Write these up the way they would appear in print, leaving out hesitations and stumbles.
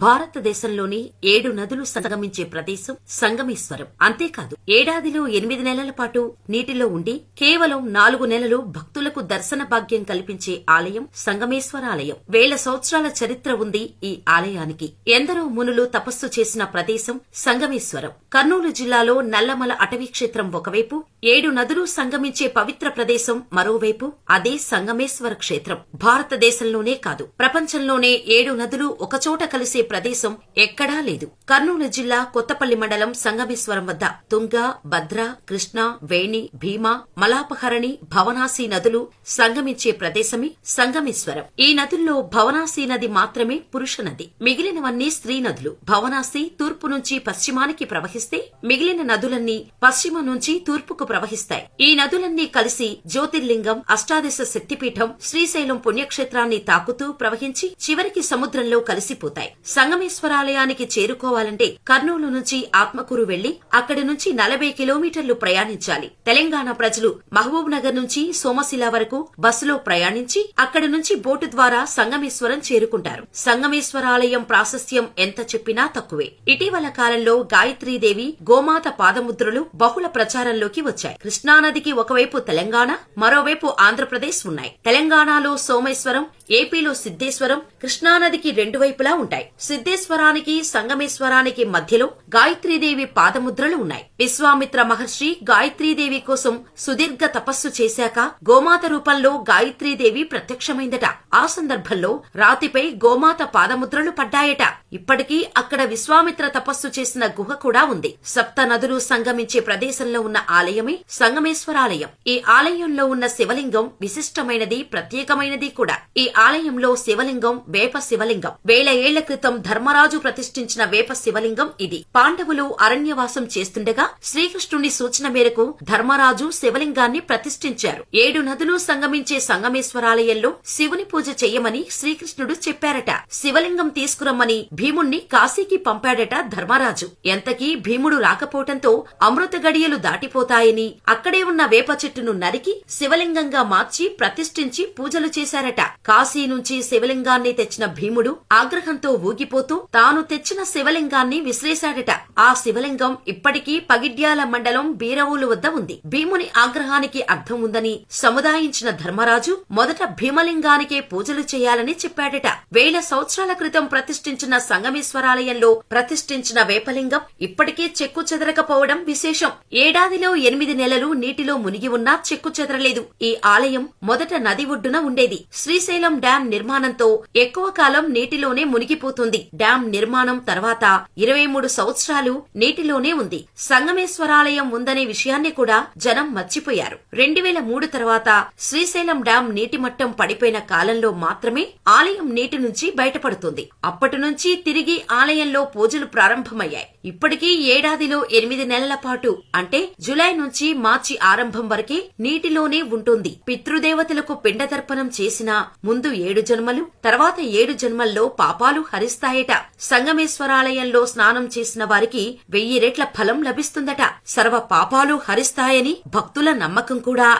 భారతదేశంలోని 7 నదులు సంగమించే ప్రదేశం సంగమేశ్వరం. అంతేకాదు ఏడాదిలో 8 నెలల పాటు నీటిలో ఉండి కేవలం 4 నెలలు భక్తులకు దర్శన భాగ్యం కల్పించే ఆలయం సంగమేశ్వరాలయం. వేల సంవత్సరాల చరిత్ర ఉంది ఈ ఆలయానికి. ఎందరో మునులు తపస్సు చేసిన ప్రదేశం సంగమేశ్వరం. కర్నూలు జిల్లాలో నల్లమల అటవీ క్షేత్రం ఒకవైపు, 7 నదులు సంగమించే పవిత్ర ప్రదేశం మరోవైపు. అదే సంగమేశ్వర క్షేత్రం. భారతదేశంలోనే కాదు ప్రపంచంలోనే 7 నదులు ఒకచోట కలిసే ప్రదేశం ఎక్కడా లేదు. కర్నూలు జిల్లా కొత్తపల్లి మండలం సంగమేశ్వరం వద్ద తుంగ, భద్ర, కృష్ణ, వేణి, భీమా, మలాపహరణి, భవనాసి నదులు సంగమించే ప్రదేశమే సంగమేశ్వరం. ఈ నదుల్లో భవనాసి నది మాత్రమే పురుష నది. మిగిలినవన్నీ స్త్రీ నదులు. భవనాసి తూర్పు నుంచి పశ్చిమానికి ప్రవహిస్తే మిగిలిన నదులన్నీ పశ్చిమ నుంచి తూర్పుకు ప్రవహిస్తాయి. ఈ నదులన్నీ కలిసి జ్యోతిర్లింగం, అష్టాదశ శక్తిపీఠం, శ్రీశైలం పుణ్యక్షేత్రాన్ని తాకుతూ ప్రవహించి చివరికి సముద్రంలో కలిసిపోతాయి. సంగమేశ్వరాలయానికి చేరుకోవాలంటే కర్నూలు నుంచి ఆత్మకూరు వెళ్లి అక్కడి నుంచి 40 కిలోమీటర్లు ప్రయాణించాలి. తెలంగాణ ప్రజలు మహబూబ్ నగర్ నుంచి సోమశిల వరకు బస్సులో ప్రయాణించి అక్కడి నుంచి బోటు ద్వారా సంగమేశ్వరం చేరుకుంటారు. సంగమేశ్వరాలయం ప్రాశస్త్యం ఎంత చెప్పినా తక్కువే. ఇటీవల కాలంలో గాయత్రీదేవి, గోమాత పాదముద్రలు బహుళ ప్రచారంలోకి వచ్చాయి. కృష్ణానదికి ఒకవైపు తెలంగాణ, మరోవైపు ఆంధ్రప్రదేశ్ ఉన్నాయి. తెలంగాణలో సోమేశ్వరం, ఏపీలో సిద్దేశ్వరం, కృష్ణానదికి 2 వైపులా ఉంటాయి. సిద్దేశ్వరానికి, సంగమేశ్వరానికి మధ్యలో గాయత్రీదేవి పాదముద్రలు ఉన్నాయి. విశ్వామిత్ర మహర్షి గాయత్రీదేవి కోసం సుదీర్ఘ తపస్సు చేశాక గోమాత రూపంలో గాయత్రీదేవి ప్రత్యక్షమైందట. ఆ సందర్భంలో రాతిపై గోమాత పాదముద్రలు పడ్డాయట. ఇప్పటికీ అక్కడ విశ్వామిత్ర తపస్సు చేసిన గుహ కూడా ఉంది. 7 నదులు సంగమించే ప్రదేశంలో ఉన్న ఆలయమే సంగమేశ్వరాలయం. ఈ ఆలయంలో ఉన్న శివలింగం విశిష్టమైనది, ప్రత్యేకమైనది కూడా. ఈ ఆలయంలో శివలింగం వేప శివలింగం. వేల ఏళ్ల క్రితం ధర్మరాజు ప్రతిష్ఠించిన వేప శివలింగం ఇది. పాండవులు అరణ్యవాసం చేస్తుండగా శ్రీకృష్ణుని సూచన మేరకు ధర్మరాజు శివలింగాన్ని ప్రతిష్ఠించారు. 7 నదులు సంగమించే సంగమేశ్వరాలయంలో శివుని పూజ చెయ్యమని శ్రీకృష్ణుడు చెప్పారట. శివలింగం తీసుకురమ్మని భీముణ్ణి కాశీకి పంపాడట ధర్మరాజు. ఎంతకీ భీముడు రాకపోవటంతో అమృత గడియలు దాటిపోతాయని అక్కడే ఉన్న వేప చెట్టును నరికి శివలింగంగా మార్చి ప్రతిష్ఠించి పూజలు చేశారట. కాశీ నుంచి శివలింగాన్ని తెచ్చిన భీముడు ఆగ్రహంతో ఊగిపోతూ తాను తెచ్చిన శివలింగాన్ని విసిరేశాడట. ఆ శివలింగం ఇప్పటికీ పగిడ్యాల మండలం బీరవూలు వద్ద ఉంది. భీముని ఆగ్రహానికి అర్థం ఉందని సముదాయించిన ధర్మరాజు మొదట భీమలింగానికే పూజలు చేయాలని చెప్పాడట. వేల సంవత్సరాల క్రితం ప్రతిష్ఠించిన సంగమేశ్వరాలయంలో ప్రతిష్ఠించిన వేపలింగం ఇప్పటికీ చెక్కు చెదరకపోవడం విశేషం. ఏడాదిలో 8 నెలలు నీటిలో మునిగి ఉన్నా చెక్కు చెదరలేదు. ఈ ఆలయం మొదట నది ఒడ్డున ఉండేది. శ్రీశైలం డ్యాం నిర్మాణంతో ఎక్కువ కాలం నీటిలోనే మునిగిపోతుంది. డ్యాం నిర్మాణం తర్వాత 23 సంవత్సరాలు నీటిలోనే ఉంది. సంగమేశ్వరాలయం ఉందనే విషయాన్ని కూడా జనం మర్చిపోయారు. 2003 తర్వాత శ్రీశైలం డ్యాం నీటి మట్టం పడిపోయిన కాలంలో మాత్రమే ఆలయం నీటి నుంచి బయటపడుతుంది. అప్పటి నుంచి తిరిగి ఆలయంలో పూజలు ప్రారంభమయ్యాయి. ఇప్పటికీ ఏడాదిలో 8 నెలల పాటు అంటే జులై నుంచి మార్చి ఆరంభం వరకే నీటిలోనే ఉంటుంది. పితృదేవతలకు పిండతర్పణం చేసినా ముందు 7 జన్మలు, తర్వాత 7 జన్మల్లో పాపాలు హరిస్తాయట. సంగమేశ్వరాలయంలో స్నానం చేసిన వారికి 1000 రెట్ల ఫలం లభిస్తుందట. సర్వ పాపాలు హరిస్తాయని భక్తుల నమ్మకం కూడా.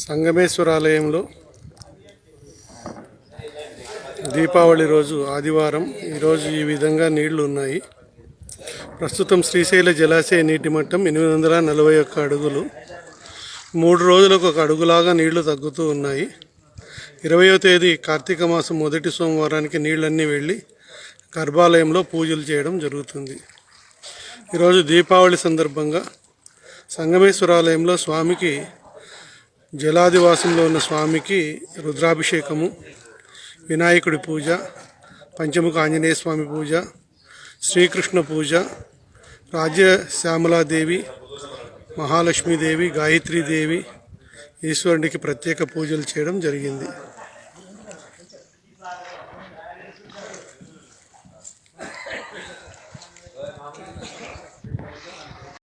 సంగమేశ్వరాలయంలో దీపావళి రోజు ఆదివారం ఈరోజు ఈ విధంగా నీళ్లు ఉన్నాయి. ప్రస్తుతం శ్రీశైల జలాశయ నీటి మట్టం 841 అడుగులు. 3 రోజులకు 1 అడుగులాగా నీళ్లు తగ్గుతూ ఉన్నాయి. 20వ తేదీ కార్తీక మాసం మొదటి సోమవారానికి నీళ్లన్నీ వెళ్లి గర్భాలయంలో పూజలు చేయడం జరుగుతుంది. ఈరోజు దీపావళి సందర్భంగా సంగమేశ్వరాలయంలో స్వామికి, జలాదివాసంలో ఉన్న స్వామికి రుద్రాభిషేకము, వినాయకుడి పూజ, పంచముఖ ఆంజనేయ స్వామి పూజ, శ్రీకృష్ణ పూజ, రాజ్యశ్యామలాదేవి, మహాలక్ష్మీదేవి, గాయత్రీదేవి, ఈశ్వరునికి ప్రత్యేక పూజలు చేయడం జరిగింది.